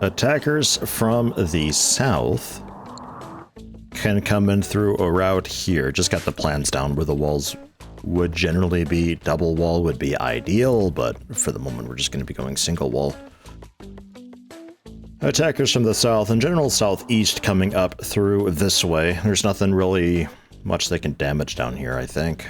Attackers from the south can come in through a route here. Just got the plans down where the walls would generally be. Double wall would be ideal, but for the moment we're just going to be going single wall. Attackers from the south and general southeast coming up through this way. There's nothing really much they can damage down here, I think.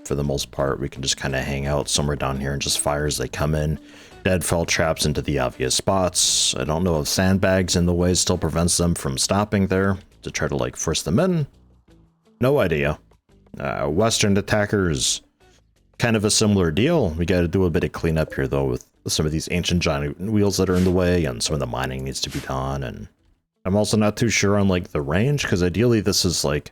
For the most part, we can just kind of hang out somewhere down here and just fire as they come in. Deadfall traps into the obvious spots. I don't know if sandbags in the way still prevents them from stopping there to try to like force them in. No idea. Western attackers, kind of a similar deal. We got to do a bit of cleanup here though with some of these ancient giant wheels that are in the way, and some of the mining needs to be done. And I'm also not too sure on like the range, because ideally this is like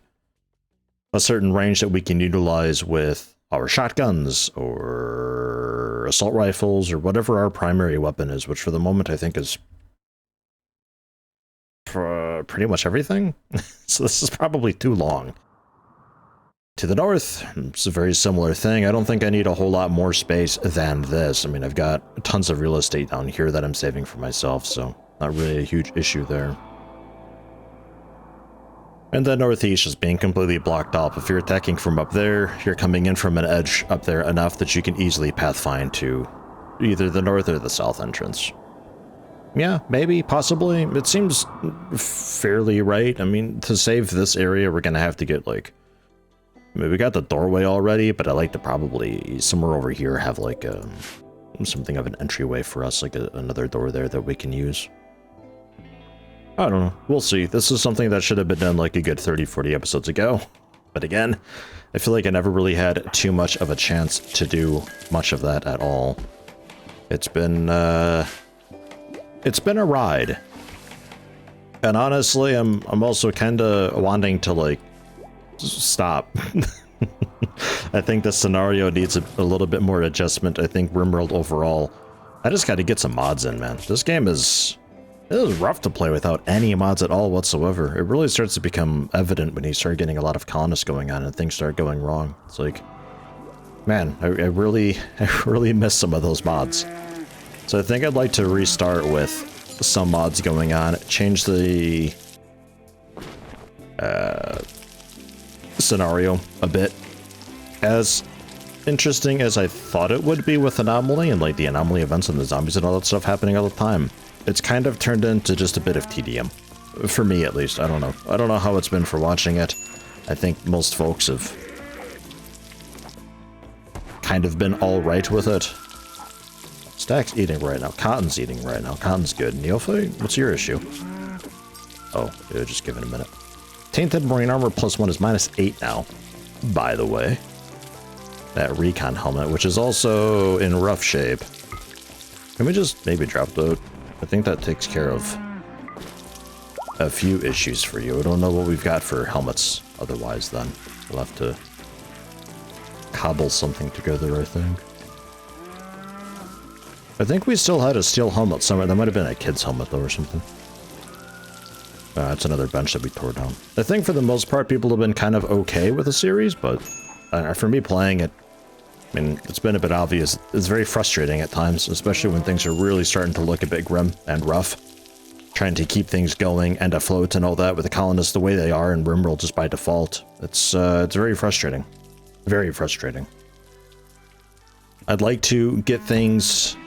a certain range that we can utilize with our shotguns or assault rifles or whatever our primary weapon is, which for the moment I think is pretty much everything. So this is probably too long. To the north, it's a very similar thing. I don't think I need a whole lot more space than this. I mean, I've got tons of real estate down here that I'm saving for myself, so not really a huge issue there. And the northeast is being completely blocked off. If you're attacking from up there, you're coming in from an edge up there enough that you can easily pathfind to either the north or the south entrance. Yeah, maybe, possibly. It seems fairly right. I mean, to save this area, we're going to have to get, like... I mean, we got the doorway already, but I'd like to probably, somewhere over here, have, like, something of an entryway for us, like another door there that we can use. I don't know. We'll see. This is something that should have been done, like, a good 30, 40 episodes ago. But again, I feel like I never really had too much of a chance to do much of that at all. It's been a ride. And honestly, I'm also kind of wanting to, like, stop. I think the scenario needs a little bit more adjustment. I think Rimworld overall, I just got to get some mods in, man. This game is rough to play without any mods at all whatsoever. It really starts to become evident when you start getting a lot of colonists going on and things start going wrong. It's like, man, I really miss some of those mods. So I think I'd like to restart with some mods going on, change the scenario a bit. As interesting as I thought it would be with Anomaly and like the Anomaly events and the zombies and all that stuff happening all the time, it's kind of turned into just a bit of tedium. For me, at least. I don't know. I don't know how it's been for watching it. I think most folks have kind of been alright with it. Stack's eating right now. Cotton's eating right now. Cotton's good. Neophyte, what's your issue? Oh, yeah, just give it a minute. Tainted Marine Armor +1 is -8 now, by the way. That recon helmet, which is also in rough shape. Can we just maybe drop the... I think that takes care of a few issues for you. I don't know what we've got for helmets otherwise then. We'll have to cobble something together, I think. I think we still had a steel helmet somewhere. That might have been a kid's helmet though or something. That's another bench that we tore down. I think for the most part people have been kind of okay with the series, but for me playing it, I mean, it's been a bit obvious. It's very frustrating at times, especially when things are really starting to look a bit grim and rough. Trying to keep things going and afloat and all that with the colonists the way they are in Rimworld just by default. It's very frustrating. Very frustrating. I'd like to get things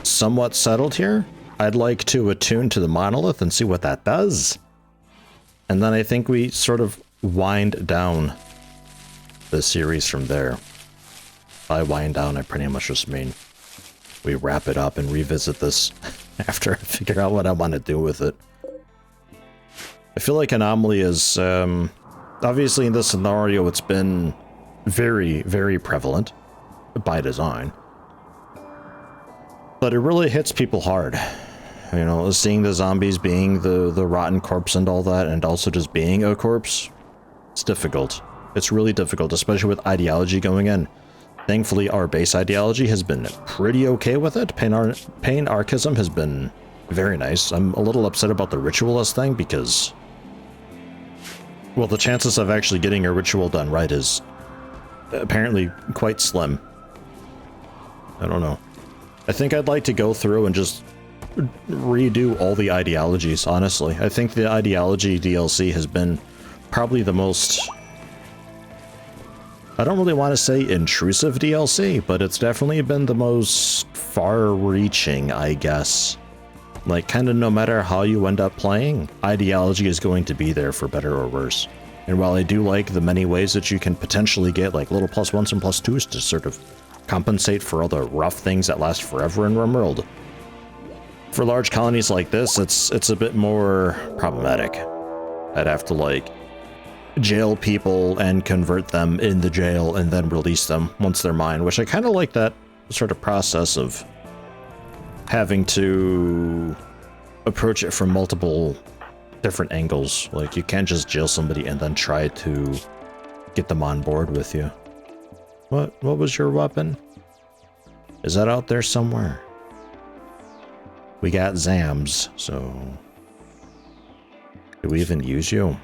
somewhat settled here. I'd like to attune to the monolith and see what that does. And then I think we sort of wind down the series from there. By wind down, I pretty much just mean we wrap it up and revisit this after I figure out what I want to do with it. I feel like Anomaly is, obviously in this scenario, it's been very, very prevalent by design. But it really hits people hard. You know, seeing the zombies being the rotten corpse and all that, and also just being a corpse, it's difficult. It's really difficult, especially with ideology going in. Thankfully, our base ideology has been pretty okay with it. Pain Archism has been very nice. I'm a little upset about the ritualist thing because, well, the chances of actually getting a ritual done right is apparently quite slim. I don't know. I think I'd like to go through and just redo all the ideologies, honestly. I think the ideology DLC has been probably the most... I don't really want to say intrusive DLC, but it's definitely been the most far-reaching, I guess. Like, kind of no matter how you end up playing, ideology is going to be there for better or worse. And while I do like the many ways that you can potentially get, like, little +1s and +2s to sort of compensate for all the rough things that last forever in Rimworld, for large colonies like this, it's a bit more problematic. I'd have to, like, jail people and convert them in the jail and then release them once they're mine, which I kind of like that sort of process of having to approach it from multiple different angles. Like, you can't just jail somebody and then try to get them on board with you. What was your weapon? Is that out there somewhere? We got Zams, so... do we even use you?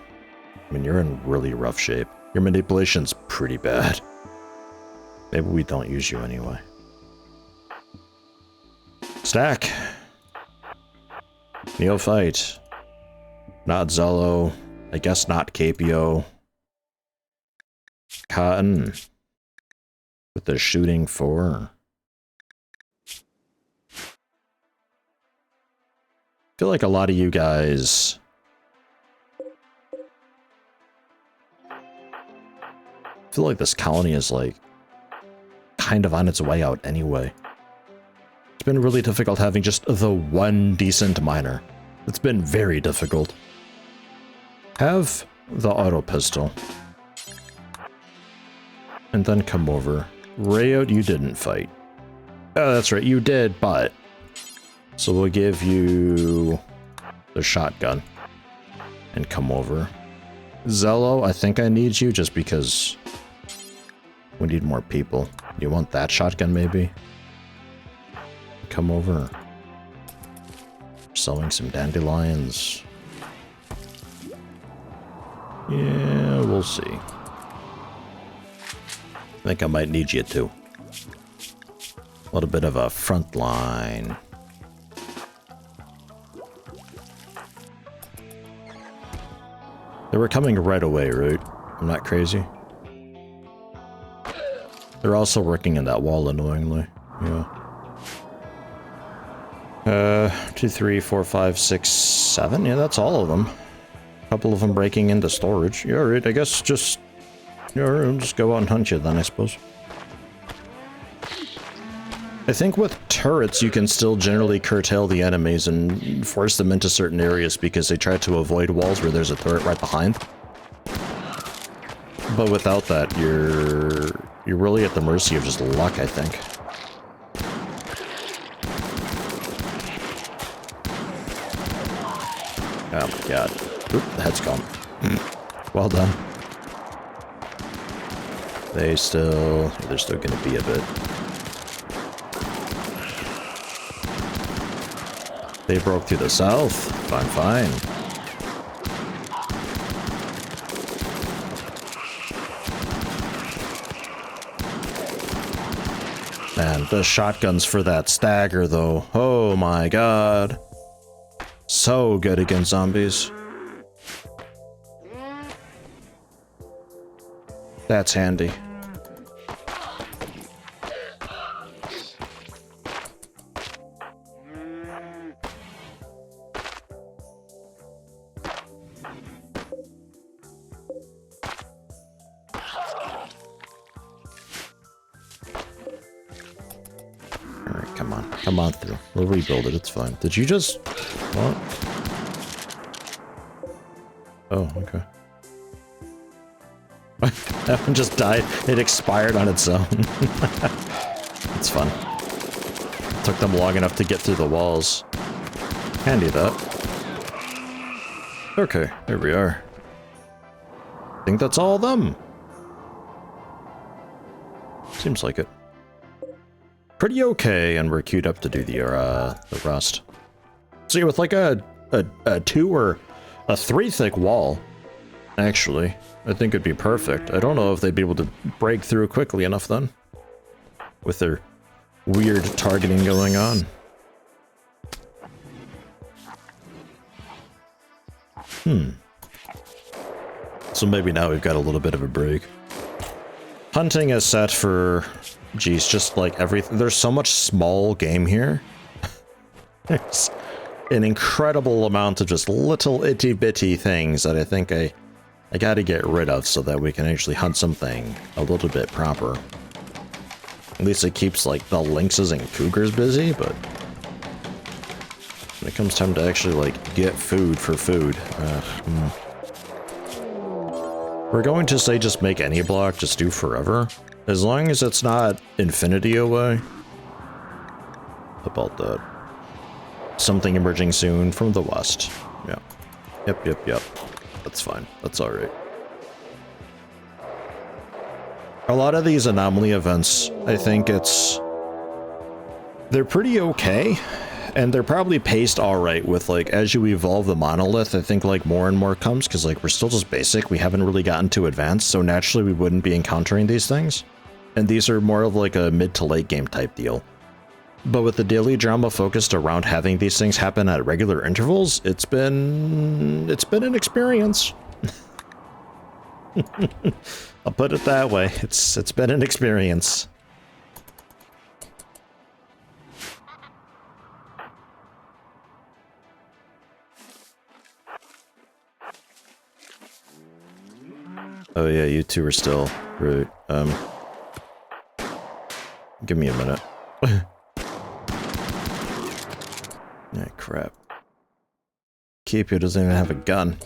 I mean, you're in really rough shape. Your manipulation's pretty bad. Maybe we don't use you anyway. Stack! Neophyte. Not Zello. I guess not Capio. Cotton. With the shooting 4. I feel like a lot of you guys... I feel like this colony is, like, kind of on its way out anyway. It's been really difficult having just the one decent miner. It's been very difficult. Have the auto pistol. And then come over. Rayote, you didn't fight. Oh, that's right, you did, but... so we'll give you the shotgun. And come over. Zello, I think I need you just because... we need more people. You want that shotgun, maybe? Come over. Selling some dandelions. Yeah, we'll see. I think I might need you too. A little bit of a front line. They were coming right away, right? I'm not crazy. They're also working in that wall, annoyingly. Yeah. 2, 3, 4, 5, 6, 7. Yeah, that's all of them. A couple of them breaking into storage. Yeah, alright, I guess just... yeah, alright, I'll just go out and hunt you then, I suppose. I think with turrets, you can still generally curtail the enemies and force them into certain areas because they try to avoid walls where there's a turret right behind. But without that, you're really at the mercy of just luck, I think. Oh my god. Oop, the head's gone. Well done. They're still gonna be a bit. They broke through the south. Fine, fine. Man, the shotguns for that stagger, though. Oh my god. So good against zombies. That's handy. Alright, come on. Come on through. We'll rebuild it, it's fine. Did you just... what? Oh, okay. That one just died. It expired on its own. It's fun. It took them long enough to get through the walls. Handy, that. Okay, there we are. I think that's all of them. Seems like it. Pretty okay, and we're queued up to do the rust. So yeah, with like a 2 or a 3 thick wall, actually, I think it'd be perfect. I don't know if they'd be able to break through quickly enough then, with their weird targeting going on. So maybe now we've got a little bit of a break. Hunting is set for, geez, just like everything. There's so much small game here. There's an incredible amount of just little itty bitty things that I think I gotta get rid of so that we can actually hunt something a little bit proper. At least it keeps like the lynxes and cougars busy, but when it comes time to actually like get food for food, we're going to say just make any block, just do forever. As long as it's not infinity away. How about that? Something emerging soon from the west. Yeah. Yep. That's fine. That's alright. A lot of these anomaly events, I think they're pretty okay. And they're probably paced alright with, like, as you evolve the monolith, I think, like, more and more comes, because, like, we're still just basic, we haven't really gotten to advanced, so naturally we wouldn't be encountering these things. And these are more of, like, a mid to late game type deal. But with the daily drama focused around having these things happen at regular intervals, it's been an experience. I'll put it that way, it's been an experience. Oh yeah, you two are still right. Give me a minute. Yeah, crap. Keepio doesn't even have a gun.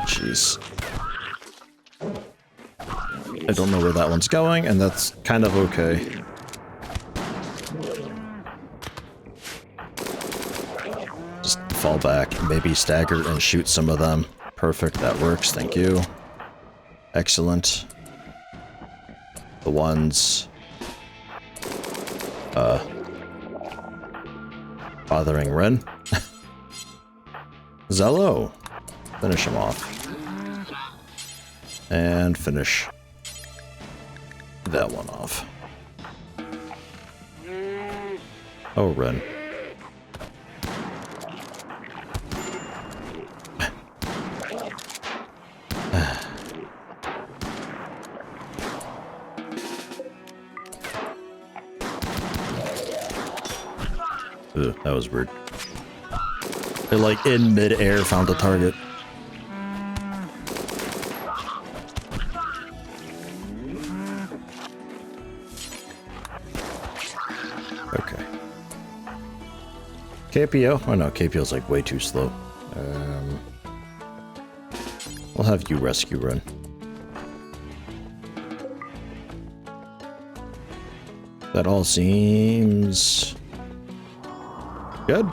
Jeez. I don't know where that one's going, and that's kind of okay. Fall back, maybe stagger and shoot some of them. Perfect, that works, thank you. Excellent. The ones... bothering Ren. Zello! Finish him off. And finish that one off. Oh, Ren. Ugh, that was weird. They like in mid-air found a target. Okay. KPO? Oh no, KPO's like way too slow. We'll have you rescue run. That all seems... good.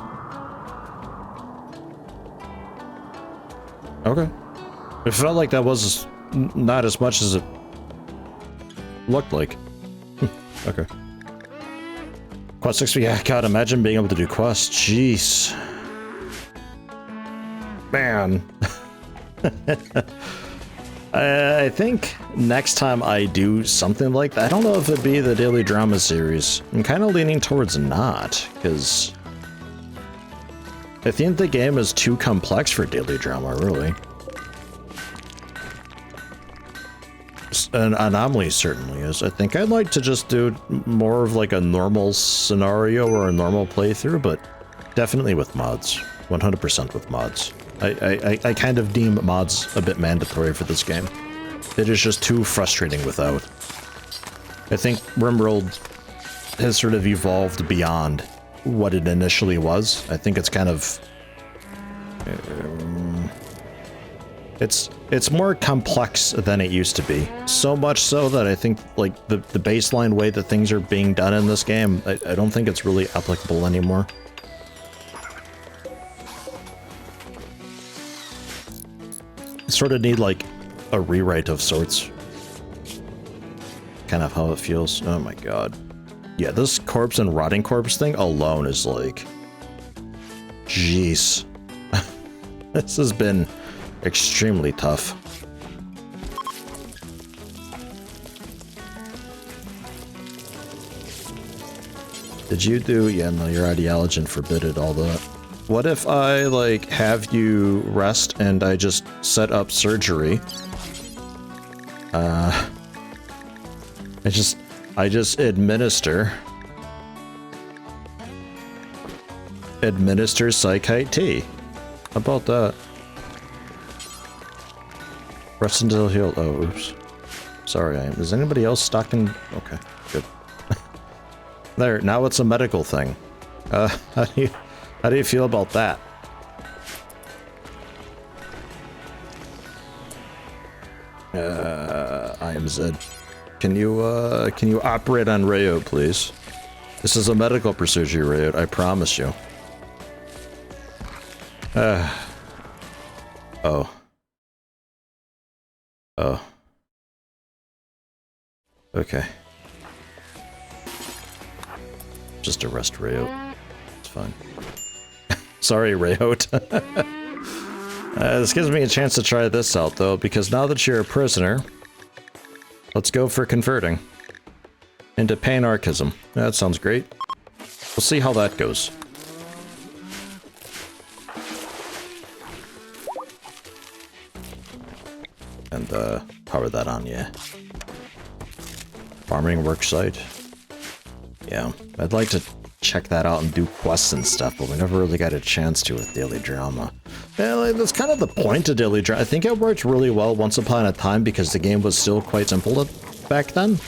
Okay. It felt like that was not as much as it looked like. Okay. Quest 6, yeah, God, imagine being able to do quests. Jeez. Man. I think next time I do something like that, I don't know if it'd be the daily drama series. I'm kind of leaning towards not, because I think the game is too complex for daily drama, really. An Anomaly certainly is. I think I'd like to just do more of like a normal scenario or a normal playthrough, but definitely with mods. 100% with mods. I kind of deem mods a bit mandatory for this game. It is just too frustrating without. I think Rimworld has sort of evolved beyond what it initially was. I think it's kind of... It's more complex than it used to be. So much so that I think, like, the baseline way that things are being done in this game, I don't think it's really applicable anymore. Sort of need, like, a rewrite of sorts. Kind of how it feels. Oh my god. Yeah, this corpse and rotting corpse thing alone is like... jeez. This has been extremely tough. Did you do? Yeah, no, your ideology forbidded all that. What if I, like, have you rest and I just set up surgery? I just administer Psychite T. How about that? Rest until healed. Oh, oops. Sorry, is anybody else stocking? Okay, good. There, now it's a medical thing. How do you feel about that? I am Zed. Can you operate on Rayo, please? This is a medical procedure, Rayo, I promise you. Oh. Oh. Okay. Just arrest Rayo. It's fine. Sorry, Rayo. This gives me a chance to try this out, though, because now that you're a prisoner, let's go for converting into Panarchism. That sounds great. We'll see how that goes. And, power that on, yeah. Farming worksite. Yeah, I'd like to check that out and do quests and stuff, but we never really got a chance to with Daily Drama. Yeah, like, that's kind of the point of Daily Drama. I think it worked really well once upon a time because the game was still quite simple back then.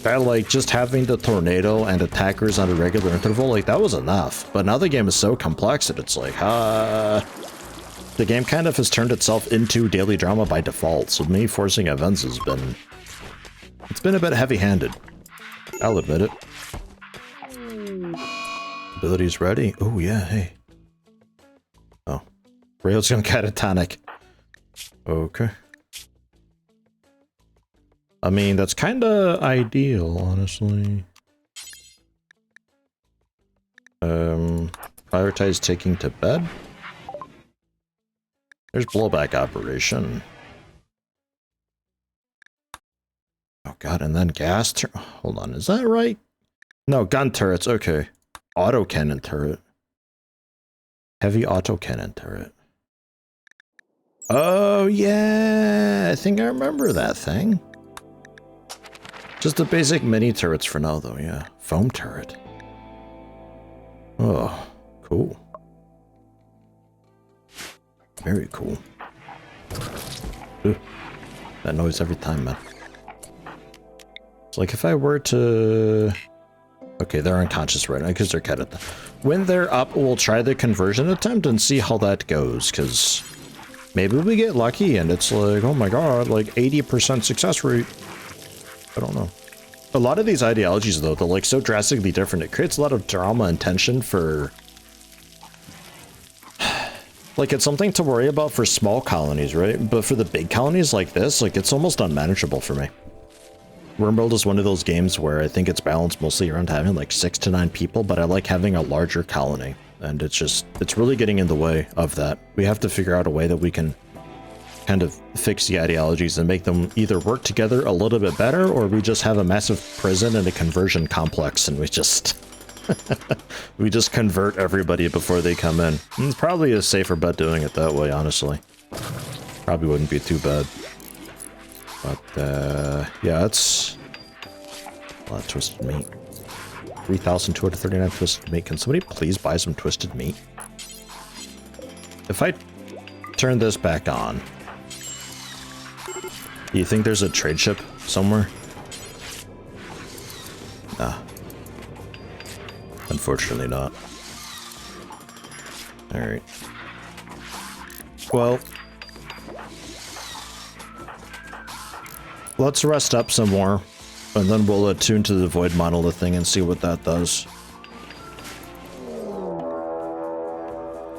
Like, just having the tornado and attackers on a regular interval, like, that was enough. But now the game is so complex that it's like, the game kind of has turned itself into Daily Drama by default, so me forcing events has been... It's been a bit heavy-handed. I'll admit it. Abilities ready? Oh, yeah, hey. Oh. Rail's gonna catatonic. Okay. I mean, that's kinda ideal, honestly. Prioritize taking to bed? There's blowback operation. Oh god, and then gas hold on, is that right? No, gun turrets, okay. Autocannon turret. Heavy autocannon turret. Oh yeah, I think I remember that thing. Just the basic mini turrets for now though, yeah. Foam turret. Oh, cool. Very cool. Ooh, that noise every time, man. It's like if I were to... Okay, they're unconscious right now because they're cut. When they're up, we'll try the conversion attempt and see how that goes, because maybe we get lucky and it's like, oh my god, like 80% success rate. I don't know. A lot of these ideologies, though, they're like so drastically different. It creates a lot of drama and tension for... Like, it's something to worry about for small colonies, right? But for the big colonies like this, like, it's almost unmanageable for me. Rimworld is one of those games where I think it's balanced mostly around having like 6 to 9 people, but I like having a larger colony. And it's really getting in the way of that. We have to figure out a way that we can kind of fix the ideologies and make them either work together a little bit better, or we just have a massive prison and a conversion complex and we just... we just convert everybody before they come in. And it's probably a safer bet doing it that way, honestly. Probably wouldn't be too bad. But, yeah, it's a lot of twisted meat. 3,239 twisted meat. Can somebody please buy some twisted meat? If I turn this back on, do you think there's a trade ship somewhere? Nah. Unfortunately not. Alright. Well... let's rest up some more, and then we'll attune to the Void Monolith thing and see what that does.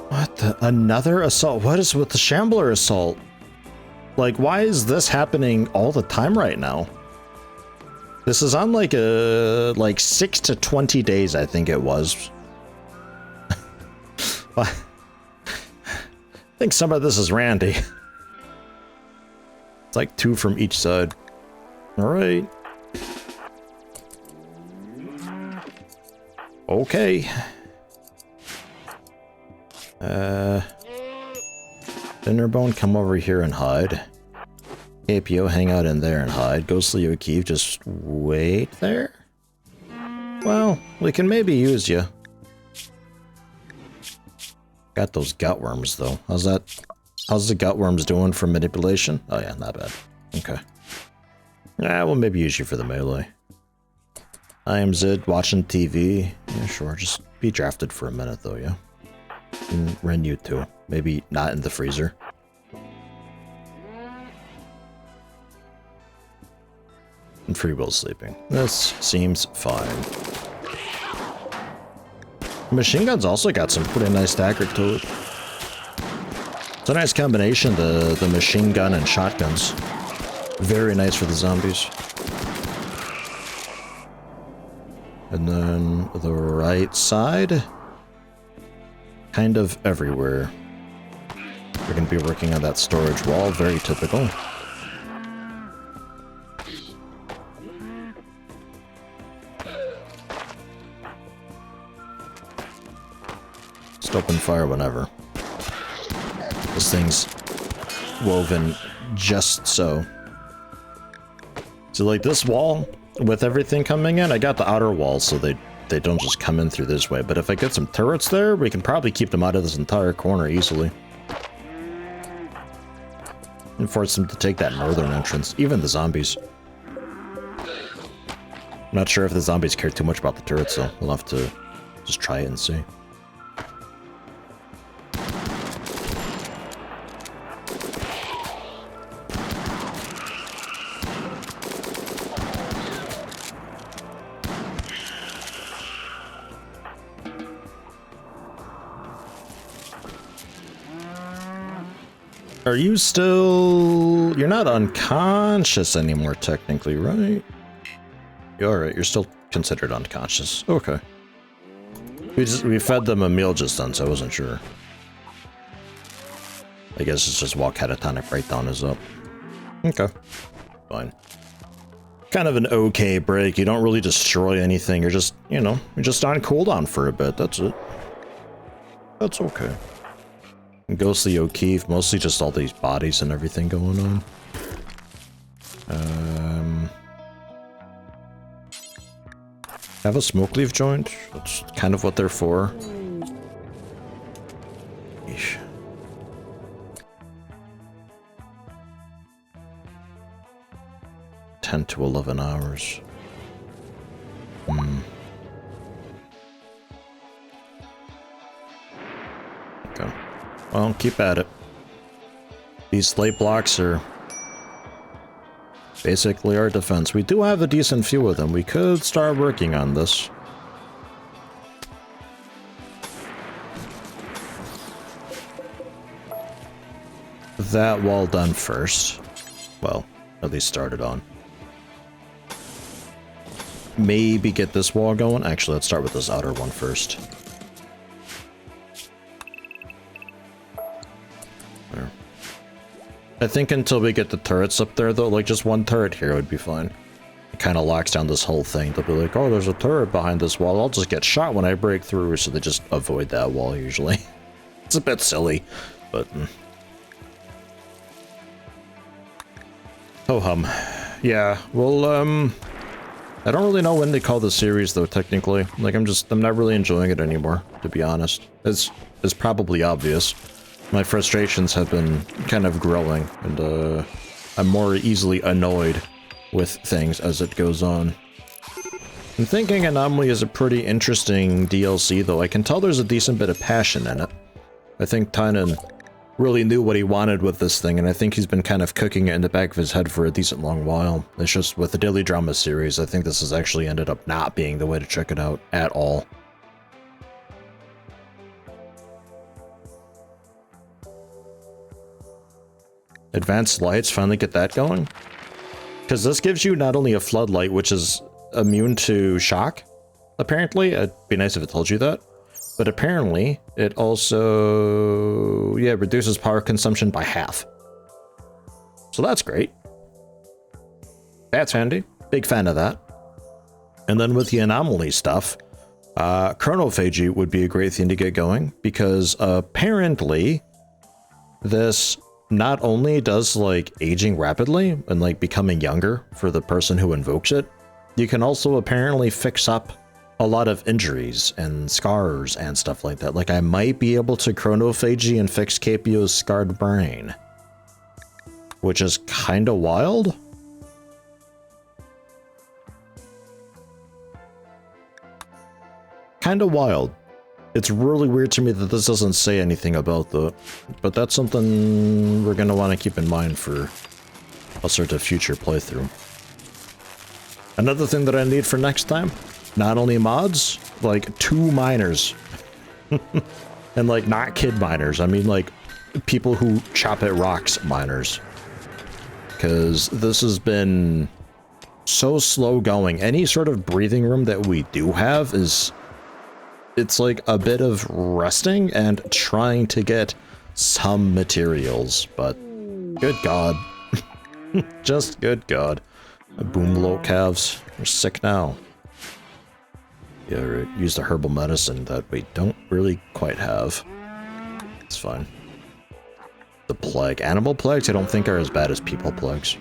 What the? Another assault? What is with the Shambler assault? Like, why is this happening all the time right now? This is on like a... like 6 to 20 days, I think it was. I think some of this is Randy. It's like 2 from each side. All right. Okay. Dinnerbone, come over here and hide. APO, hang out in there and hide. Ghostly O'Keefe, just wait there? Well, we can maybe use you. Got those gutworms, though. How's that? How's the gutworms doing for manipulation? Oh yeah, not bad. Okay. Yeah, we'll maybe use you for the melee. I am Zid, watching TV. Yeah, sure, just be drafted for a minute, though, yeah? And Ren you too. Maybe not in the freezer. And Free Will sleeping. This seems fine. Machine gun's also got some pretty nice dagger to it. It's a nice combination, the machine gun and shotguns. Very nice for the zombies. And then the right side, kind of everywhere. We're going to be working on that storage wall, very typical. Just open fire whenever. This thing's woven just so. So like this wall, with everything coming in, I got the outer wall so they don't just come in through this way. But if I get some turrets there, we can probably keep them out of this entire corner easily. And force them to take that northern entrance, even the zombies. I'm not sure if the zombies care too much about the turrets though. We'll have to just try it and see. Are you still... You're not unconscious anymore, technically, right? You're alright, you're still considered unconscious. Okay. We fed them a meal just then, so I wasn't sure. I guess it's just while catatonic breakdown is up. Okay. Fine. Kind of an okay break. You don't really destroy anything. You're just, you know, you're just on cooldown for a bit. That's it. That's okay. Ghostly O'Keefe, mostly just all these bodies and everything going on. Have a smoke leaf joint? That's kind of what they're for. Eesh. $10 to 11 hours. Okay. Well, keep at it. These slate blocks are basically our defense. We do have a decent few of them. We could start working on this. That wall done first. Well, at least started on. Maybe get this wall going. Actually, let's start with this outer one first. There. I think until we get the turrets up there, though, like just one turret here would be fine. It kind of locks down this whole thing. They'll be like, oh, there's a turret behind this wall. I'll just get shot when I break through, so they just avoid that wall usually. It's a bit silly, but... Oh hum. Yeah, well, I don't really know when they call this series, though, technically. Like, I'm not really enjoying it anymore, to be honest. It's probably obvious. My frustrations have been kind of growing, and, I'm more easily annoyed with things as it goes on. I'm thinking Anomaly is a pretty interesting DLC, though. I can tell there's a decent bit of passion in it. I think Tynan really knew what he wanted with this thing, and I think he's been kind of cooking it in the back of his head for a decent long while. It's just with the daily drama series, I think this has actually ended up not being the way to check it out at all. Advanced lights, finally get that going. Because this gives you not only a floodlight, which is immune to shock, apparently. It'd be nice if it told you that. But apparently, it also, yeah, reduces power consumption by half. So that's great. That's handy. Big fan of that. And then with the Anomaly stuff, Chronophagy would be a great thing to get going, because apparently this not only does like aging rapidly and like becoming younger for the person who invokes it, you can also apparently fix up a lot of injuries and scars and stuff like that. Like I might be able to chronophagy and fix Capio's scarred brain, which is kind of wild. Kind of wild. It's really weird to me that this doesn't say anything about that, but that's something we're going to want to keep in mind for a sort of future playthrough. Another thing that I need for next time, not only mods, like 2 miners. And like not kid miners, I mean like people who chop at rocks miners. Because this has been so slow going. Any sort of breathing room that we do have is... it's like a bit of resting and trying to get some materials, but good God. Just good God. Boomlow calves are sick now. Yeah, use the herbal medicine that we don't really quite have. It's fine. The plague. Animal plagues I don't think are as bad as people plagues.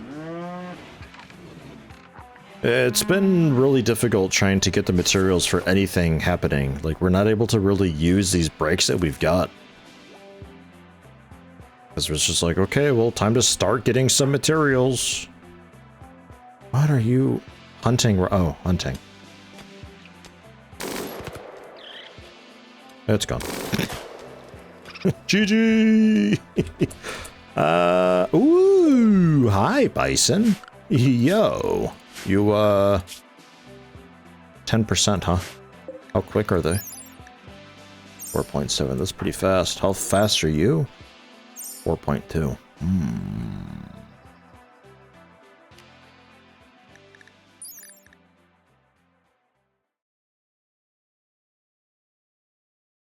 It's been really difficult trying to get the materials for anything happening. Like, we're not able to really use these breaks that we've got. Because it's just like, okay, well, time to start getting some materials. What are you hunting? Oh, hunting. It's gone. GG! Ooh, hi, Bison. Yo. You, 10%, huh? How quick are they? 4.7, that's pretty fast. How fast are you? 4.2.